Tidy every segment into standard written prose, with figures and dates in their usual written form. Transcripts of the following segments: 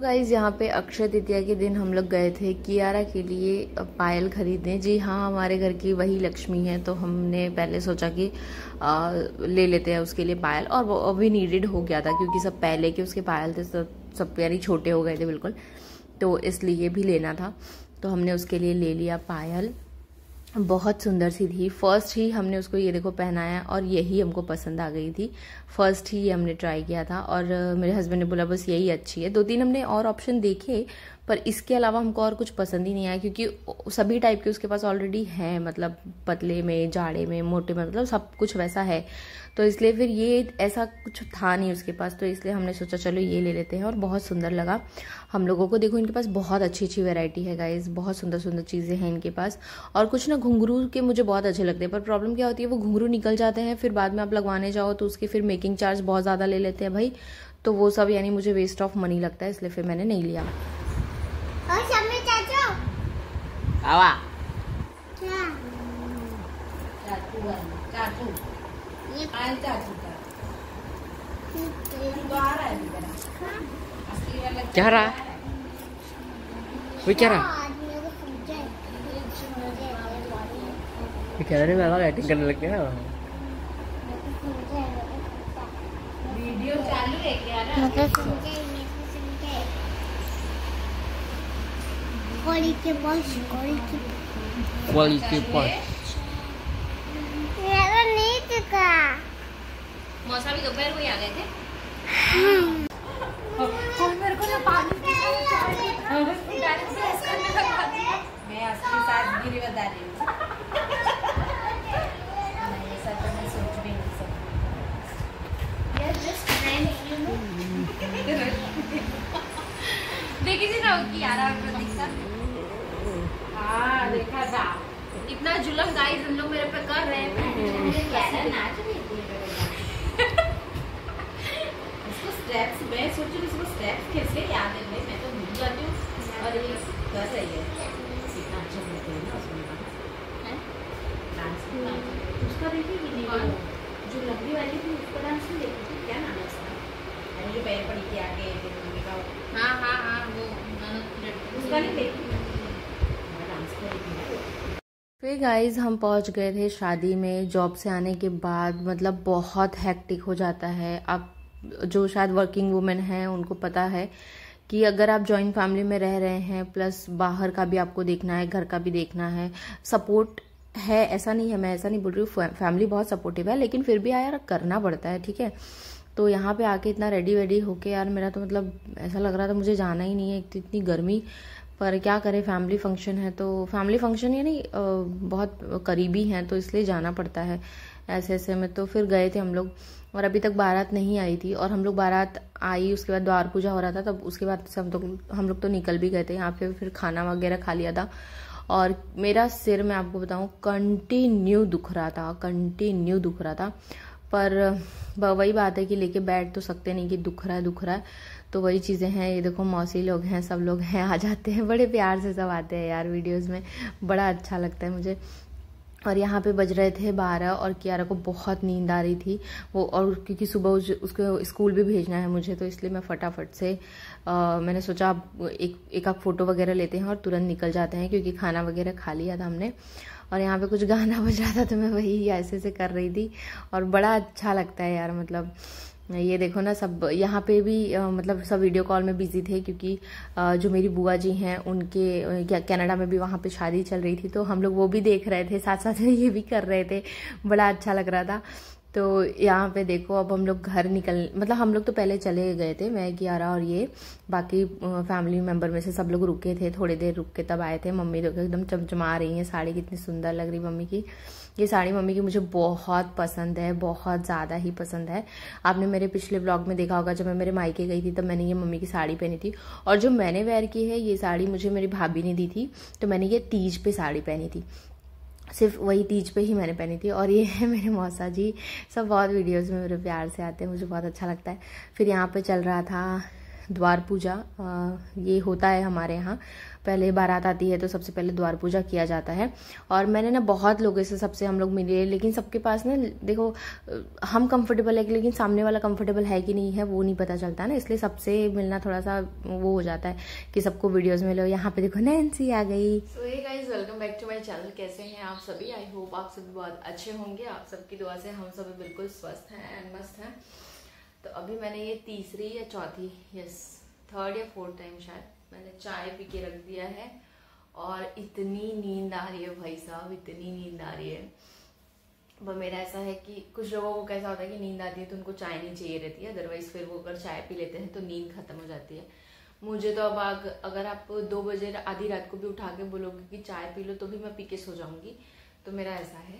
Guys यहाँ पे अक्षय तृतीया के दिन हम लोग गए थे कियारा के लिए पायल खरीदने। जी हाँ, हमारे घर की वही लक्ष्मी है, तो हमने पहले सोचा कि ले लेते हैं उसके लिए पायल, और वो अभी नीडेड हो गया था क्योंकि सब पहले के उसके पायल थे सब यानी छोटे हो गए थे बिल्कुल, तो इसलिए भी लेना था। तो हमने उसके लिए ले लिया पायल। बहुत सुंदर सी थी। फर्स्ट ही हमने उसको ये देखो पहनाया और यही हमको पसंद आ गई थी। फर्स्ट ही हमने ट्राई किया था और मेरे हस्बैंड ने बोला बस यही अच्छी है। 2-3 हमने और ऑप्शन देखे पर इसके अलावा हमको और कुछ पसंद ही नहीं आया क्योंकि सभी टाइप के उसके पास ऑलरेडी हैं, मतलब पतले में, जाड़े में, मोटे में, मतलब सब कुछ वैसा है। तो इसलिए फिर ये ऐसा कुछ था नहीं उसके पास, तो इसलिए हमने सोचा चलो ये ले लेते हैं और बहुत सुंदर लगा हम लोगों को। देखो इनके पास बहुत अच्छी अच्छी वैरायटी है गाइस, बहुत सुंदर सुंदर चीज़ें हैं इनके पास। और कुछ ना घुंघरू के मुझे बहुत अच्छे लगते हैं, पर प्रॉब्लम क्या होती है वो घुंघरू निकल जाते हैं, फिर बाद में आप लगवाने जाओ तो उसके फिर मेकिंग चार्ज बहुत ज़्यादा ले लेते हैं भाई, तो वो सब यानी मुझे वेस्ट ऑफ मनी लगता है, इसलिए फिर मैंने नहीं लिया। क्या रहा वो, क्या रहा कैमरे में लाइटिंग करने लग गया। वीडियो चालू है क्या ना? क्वालिटी मौसा भी दोपहर को ही आ गए थे। और मेरे को ना पानी मैं असली सादगिरी बता रही हूँ। ये सब तो मैं सोच भी नहीं सकती। देखी थी ना कियारा और प्रतीक्षा। हाँ देखा था, इतना जुल्म गाइस हम लोग मेरे पे कर रहे हैं। नाच रही थी उसको स्टेप्स, मैं सोच रही हूँ उसको स्टेप्स कैसे याद है, मैं तो भूल जाती हूँ और ये कर रही है। कितना अच्छा करते हैं ना उसमें डांस। उसका देखी कि नहीं, जो लंबी वाली थी उसका डांस नहीं देखी थी, क्या नाम है उसका? अरे जो पैर पड़ी थी आगे मम्मी का। हाँ हाँ हाँ, वो उसका नहीं देखी, डांस कर रही थी। फिर गाइज हम पहुंच गए थे शादी में। जॉब से आने के बाद मतलब बहुत हेक्टिक हो जाता है। आप जो शायद वर्किंग वुमेन हैं उनको पता है कि अगर आप जॉइंट फैमिली में रह रहे हैं प्लस बाहर का भी आपको देखना है, घर का भी देखना है, सपोर्ट है, ऐसा नहीं है, मैं ऐसा नहीं बोल रही हूँ, फैमिली बहुत सपोर्टिव है, लेकिन फिर भी यार करना पड़ता है, ठीक है। तो यहाँ पे आके इतना रेडी वेडी होके यार मेरा तो मतलब ऐसा लग रहा था मुझे जाना ही नहीं है, इतनी गर्मी, पर क्या करें, फैमिली फंक्शन है तो फैमिली फंक्शन यानी बहुत करीबी हैं तो इसलिए जाना पड़ता है ऐसे ऐसे में। तो फिर गए थे हम लोग और अभी तक बारात नहीं आई थी, और हम लोग बारात आई उसके बाद द्वार पूजा हो रहा था, तब उसके बाद से हम लोग तो निकल भी गए थे। यहाँ पे फिर खाना वगैरह खा लिया था और मेरा सिर मैं आपको बताऊँ कंटिन्यू दुख रहा था, पर वही बात है कि लेके बैठ तो सकते नहीं कि दुख रहा है, तो वही चीज़ें हैं। ये देखो मौसी लोग हैं, सब लोग हैं, आ जाते हैं, बड़े प्यार से सब आते हैं यार वीडियोस में, बड़ा अच्छा लगता है मुझे। और यहाँ पे बज रहे थे 12 और कियारा को बहुत नींद आ रही थी वो, और क्योंकि सुबह उसको स्कूल भी भेजना है मुझे, तो इसलिए मैं फटाफट से मैंने सोचा एक आध फोटो वगैरह लेते हैं और तुरंत निकल जाते हैं, क्योंकि खाना वगैरह खा लिया था हमने। और यहाँ पे कुछ गाना बज रहा था तो मैं वही ऐसे से कर रही थी और बड़ा अच्छा लगता है यार। मतलब ये देखो ना, सब यहाँ पे भी मतलब सब वीडियो कॉल में बिजी थे, क्योंकि जो मेरी बुआ जी हैं उनके कनाडा में भी वहाँ पे शादी चल रही थी, तो हम लोग वो भी देख रहे थे, साथ साथ में ये भी कर रहे थे, बड़ा अच्छा लग रहा था। तो यहाँ पे देखो अब हम लोग घर मतलब हम लोग तो पहले चले गए थे, मैं कियारा और ये बाकी फैमिली मेम्बर में से सब लोग रुके थे, थोड़ी देर रुक के तब आए थे। मम्मी लोग एकदम चमचमा रही हैं, साड़ी कितनी सुंदर लग रही मम्मी की। ये साड़ी मम्मी की मुझे बहुत पसंद है, बहुत ज़्यादा ही पसंद है। आपने मेरे पिछले व्लॉग में देखा होगा, जब मैं मेरे मायके गई थी तब मैंने ये मम्मी की साड़ी पहनी थी, और जो मैंने वेयर की है ये साड़ी मुझे मेरी भाभी ने दी थी, तो मैंने ये तीज पे साड़ी पहनी थी, सिर्फ वही तीज पे ही मैंने पहनी थी। और ये है मेरे मौसा जी, सब बहुत वीडियोस में मेरे प्यार से आते हैं, मुझे बहुत अच्छा लगता है। फिर यहाँ पे चल रहा था द्वार पूजा ये होता है हमारे यहाँ। पहले बारात आती है तो सबसे पहले द्वार पूजा किया जाता है। और मैंने ना बहुत लोगों से, सबसे हम लोग मिले, लेकिन सबके पास ना देखो हम कंफर्टेबल है लेकिन सामने वाला कंफर्टेबल है कि नहीं है वो नहीं पता चलता ना, इसलिए सबसे मिलना थोड़ा सा वो हो जाता है कि सबको वीडियोस मिलो। यहाँ पे देखो नैन्सी आ गई। So hey guys, welcome back to my channel. कैसे हैं आप सभी? आई होप आप सभी बहुत अच्छे होंगे। आप सबकी दुआ से हम सभी बिल्कुल स्वस्थ हैं एंड मस्त हैं। तो अभी मैंने ये तीसरी या चौथी, थर्ड या फोर्थ टाइम शायद मैंने चाय पी के रख दिया है। और इतनी नींद आ रही है भाई साहब, इतनी नींद आ रही है। पर मेरा ऐसा है कि कुछ लोगों को कैसा होता है कि नींद आती है तो उनको चाय नहीं चाहिए रहती है, अदरवाइज फिर वो अगर चाय पी लेते हैं तो नींद खत्म हो जाती है। मुझे तो अब अगर आप 2 बजे आधी रात को भी उठा के बोलोगे कि चाय पी लो तो भी मैं पी के सो जाऊंगी। तो मेरा ऐसा है।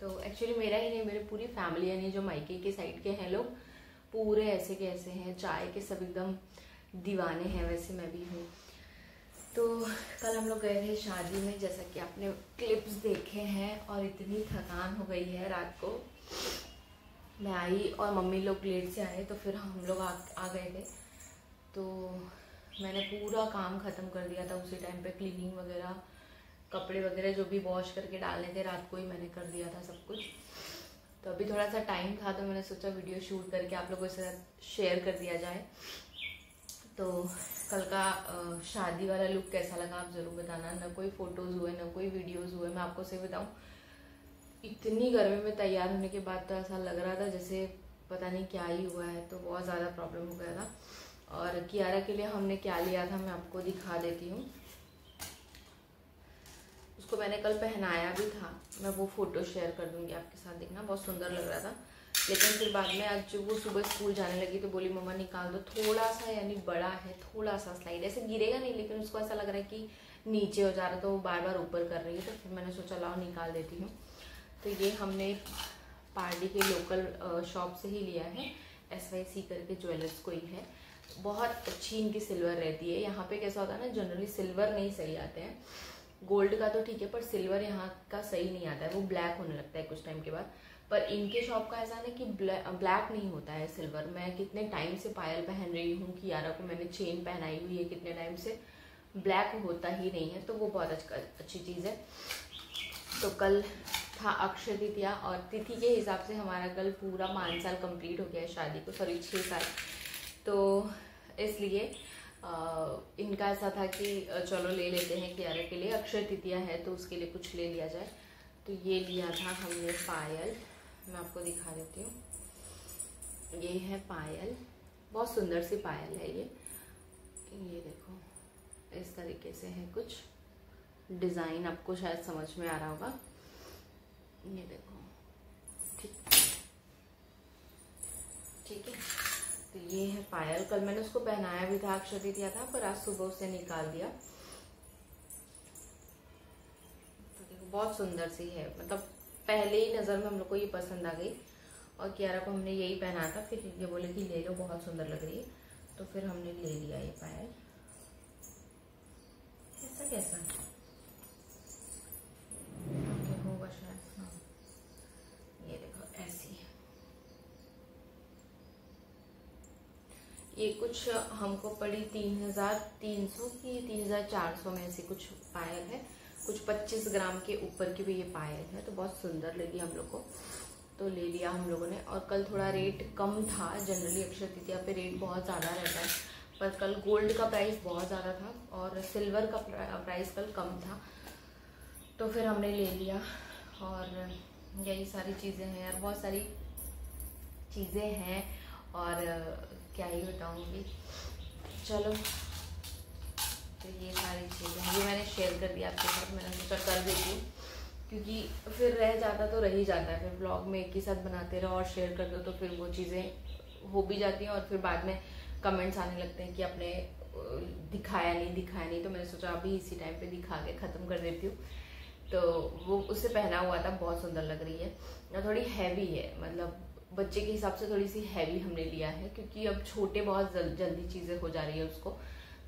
तो एक्चुअली मेरा ही नहीं, मेरी पूरी फैमिली यानी जो मायके के साइड के हैं लोग पूरे ऐसे के ऐसे हैं, चाय के सब एकदम दीवाने हैं। वैसे मैं भी हूँ। तो कल हम लोग गए थे शादी में, जैसा कि आपने क्लिप्स देखे हैं। और इतनी थकान हो गई है रात को। मैं आई और मम्मी लोग लेट से आए तो फिर हम लोग आ गए थे। तो मैंने पूरा काम ख़त्म कर दिया था उसी टाइम पे। क्लीनिंग वगैरह, कपड़े वगैरह जो भी वॉश करके डालने थे रात को ही मैंने कर दिया था सब कुछ। तो अभी थोड़ा सा टाइम था तो मैंने सोचा वीडियो शूट करके आप लोगों के साथ शेयर कर दिया जाए। तो कल का शादी वाला लुक कैसा लगा आप ज़रूर बताना। ना कोई फ़ोटोज़ हुए ना कोई वीडियोज़ हुए। मैं आपको सही बताऊँ, इतनी गर्मी में तैयार होने के बाद तो ऐसा लग रहा था जैसे पता नहीं क्या ही हुआ है। तो बहुत ज़्यादा प्रॉब्लम हो गया था। और कियारा के लिए हमने क्या लिया था मैं आपको दिखा देती हूँ। उसको मैंने कल पहनाया भी था, मैं वो फ़ोटो शेयर कर दूँगी आपके साथ, देखना बहुत सुंदर लग रहा था। लेकिन फिर बाद में आज जब वो सुबह स्कूल जाने लगी तो बोली मम्मा निकाल दो, थोड़ा सा यानी बड़ा है, थोड़ा सा स्लाइड, ऐसे गिरेगा नहीं लेकिन उसको ऐसा लग रहा है कि नीचे हो जा रहा है तो वो बार बार ऊपर कर रही है। तो फिर मैंने सोचा लाओ निकाल देती हूँ। तो ये हमने पार्टी के लोकल शॉप से ही लिया है, SYC करके ज्वेलर्स कोई है। बहुत अच्छी इनकी सिल्वर रहती है। यहाँ पे कैसा होता है ना, जनरली सिल्वर नहीं सही आते हैं। गोल्ड का तो ठीक है पर सिल्वर यहाँ का सही नहीं आता है, वो ब्लैक होने लगता है कुछ टाइम के बाद। पर इनके शॉप का ऐसा ना कि ब्लैक नहीं होता है सिल्वर। मैं कितने टाइम से पायल पहन रही हूँ, कियारा को मैंने चेन पहनाई हुई है कितने टाइम से, ब्लैक होता ही नहीं है। तो वो बहुत अच्छी चीज़ है। तो कल था अक्षय तृतीया और तिथि के हिसाब से हमारा कल पूरा 5 साल कंप्लीट हो गया है शादी को, सॉरी 6 साल। तो इसलिए इनका ऐसा था कि चलो ले लेते हैं कियारा के लिए, अक्षय तृतीया है तो उसके लिए कुछ ले लिया जाए। तो ये लिया था हमने पायल, मैं आपको दिखा देती हूँ। ये है पायल, बहुत सुंदर सी पायल है ये देखो इस तरीके से है कुछ डिज़ाइन, आपको शायद समझ में आ रहा होगा। ये देखो ठीक है। तो ये है पायल। कल मैंने उसको पहनाया भी था, अक्षय तृतीया था, पर आज सुबह उसे निकाल दिया। तो देखो बहुत सुंदर सी है, मतलब पहले ही नज़र में हम लोग को ये पसंद आ गई। और कियारा को हमने यही पहनाया था, फिर ये बोले कि ले लो बहुत सुंदर लग रही है, तो फिर हमने ले लिया ये पायल। ऐसा कैसा होगा शायद, हाँ ये देखो ऐसी है। ये कुछ हमको पड़ी 3300 की 3400 में, ऐसी कुछ पायल है। कुछ 25 ग्राम के ऊपर की भी ये पायल है। तो बहुत सुंदर लगी हम लोग को, तो ले लिया हम लोगों ने। और कल थोड़ा रेट कम था, जनरली अक्षय तृतीया पे रेट बहुत ज़्यादा रहता है, पर कल गोल्ड का प्राइस बहुत ज़्यादा था और सिल्वर का प्राइस कल कम था। तो फिर हमने ले लिया। और यही सारी चीज़ें हैं यार, बहुत सारी चीज़ें हैं और क्या ही बताऊँगी। चलो तो ये सारी चीज़ें ये मैंने शेयर कर दिया आपके साथ, मैंने सोचा कर देती हूँ क्योंकि फिर रह जाता तो रह ही जाता है। फिर ब्लॉग में एक ही साथ बनाते रहो और शेयर कर दो तो फिर वो चीज़ें हो भी जाती हैं और फिर बाद में कमेंट्स आने लगते हैं कि आपने दिखाया नहीं। तो मैंने सोचा अभी इसी टाइम पे दिखा के ख़त्म कर देती हूँ। तो वो उससे पहना हुआ था, बहुत सुंदर लग रही है ना, थोड़ी हैवी है, मतलब बच्चे के हिसाब से थोड़ी सी हैवी हमने लिया है क्योंकि अब छोटे बहुत जल्दी चीज़ें हो जा रही है उसको।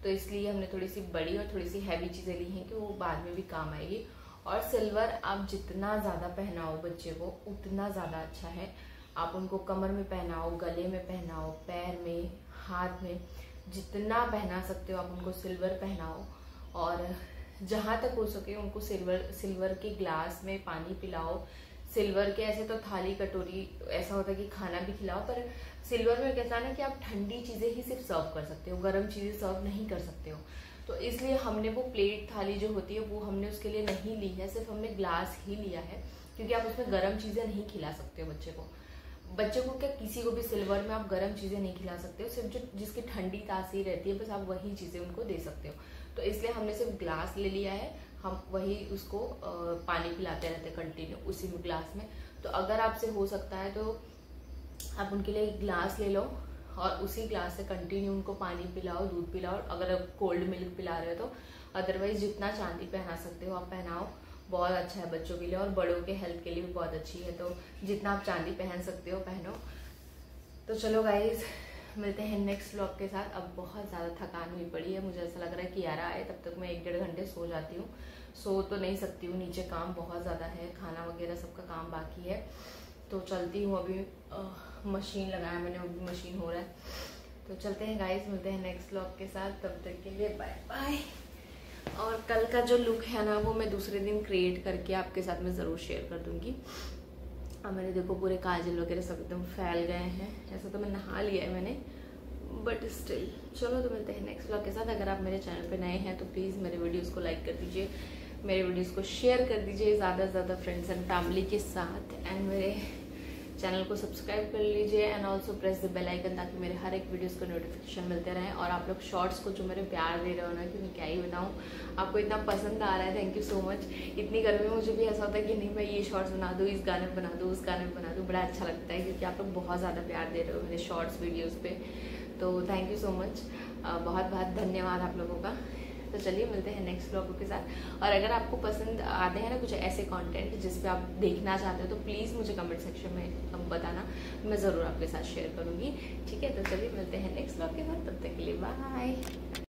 तो इसलिए हमने थोड़ी सी बड़ी और थोड़ी सी हैवी चीज़ें ली हैं कि वो बाद में भी काम आएगी। और सिल्वर आप जितना ज़्यादा पहनाओ बच्चे को उतना ज़्यादा अच्छा है। आप उनको कमर में पहनाओ, गले में पहनाओ, पैर में, हाथ में, जितना पहना सकते हो आप उनको सिल्वर पहनाओ, और जहाँ तक हो सके उनको सिल्वर के ग्लास में पानी पिलाओ। सिल्वर के ऐसे तो थाली कटोरी ऐसा होता है कि खाना भी खिलाओ, पर सिल्वर में कैसा ना कि आप ठंडी चीजें ही सिर्फ सर्व कर सकते हो, गर्म चीजें सर्व नहीं कर सकते हो। तो इसलिए हमने वो प्लेट थाली जो होती है वो हमने उसके लिए नहीं ली है, सिर्फ हमने ग्लास ही लिया है, क्योंकि आप उसमें गर्म चीजें नहीं खिला सकते हो बच्चे को क्या किसी को भी सिल्वर में आप गर्म चीजें नहीं खिला सकते हो, सिर्फ जो जिसकी ठंडी तासीर रहती है बस आप वही चीजें उनको दे सकते हो। तो इसलिए हमने सिर्फ ग्लास ले लिया है, हम वही उसको पानी पिलाते रहते कंटिन्यू उसी में ग्लास में। तो अगर आपसे हो सकता है तो आप उनके लिए ग्लास ले लो और उसी ग्लास से कंटिन्यू उनको पानी पिलाओ, दूध पिलाओ, अगर आप कोल्ड मिल्क पिला रहे हो तो। अदरवाइज जितना चांदी पहना सकते हो आप पहनाओ, बहुत अच्छा है बच्चों के लिए और बड़ों के हेल्थ के लिए भी बहुत अच्छी है। तो जितना आप चांदी पहन सकते हो पहनो। तो चलो गाइज मिलते हैं नेक्स्ट व्लॉग के साथ। अब बहुत ज़्यादा थकान हुई पड़ी है, मुझे ऐसा लग रहा है कि यारा आए तब तक मैं 1-1.5 घंटे सो जाती हूँ। सो तो नहीं सकती हूँ, नीचे काम बहुत ज़्यादा है, खाना वगैरह सबका काम बाकी है। तो चलती हूँ, अभी मशीन लगाया मैंने, अभी मशीन हो रहा है। तो चलते हैं गाइज, मिलते हैं नेक्स्ट व्लॉग के साथ, तब तक के लिए बाय बाय। और कल का जो लुक है ना वो मैं दूसरे दिन क्रिएट करके आपके साथ में ज़रूर शेयर कर दूँगी। अब मैंने देखो पूरे काजल वगैरह सब एकदम फैल गए हैं, ऐसा तो मैं नहा लिया है मैंने, बट स्टिल चलो। तो मिलते हैं नेक्स्ट व्लॉग के साथ। अगर आप मेरे चैनल पे नए हैं तो प्लीज़ मेरे वीडियोस को लाइक कर दीजिए, मेरे वीडियोस को शेयर कर दीजिए ज़्यादा से ज़्यादा फ्रेंड्स एंड फैमिली के साथ, एंड मेरे चैनल को सब्सक्राइब कर लीजिए and also press the bell icon, ताकि मेरे हर एक वीडियोस को नोटिफिकेशन मिलते रहें। और आप लोग शॉर्ट्स को जो मेरे प्यार दे रहे हो ना कि मैं क्या ही बनाऊँ, आपको इतना पसंद आ रहा है, थैंक यू सो मच। इतनी गर्मी में मुझे भी ऐसा होता है कि नहीं मैं ये शॉर्ट्स बना दूँ, इस गाने में बना दूँ, उस गाने में बना दूँ, बड़ा अच्छा लगता है क्योंकि आप लोग बहुत ज़्यादा प्यार दे रहे हो मेरे शॉर्ट्स वीडियोज़ पे। तो थैंक यू सो मच, बहुत बहुत धन्यवाद आप लोगों का। तो चलिए मिलते हैं नेक्स्ट व्लॉग के साथ। और अगर आपको पसंद आते हैं ना कुछ ऐसे कंटेंट जिस पे आप देखना चाहते हो तो प्लीज़ मुझे कमेंट सेक्शन में बताना, मैं ज़रूर आपके साथ शेयर करूँगी। ठीक है, तो चलिए मिलते हैं नेक्स्ट व्लॉग के साथ, तब तक के लिए बाय।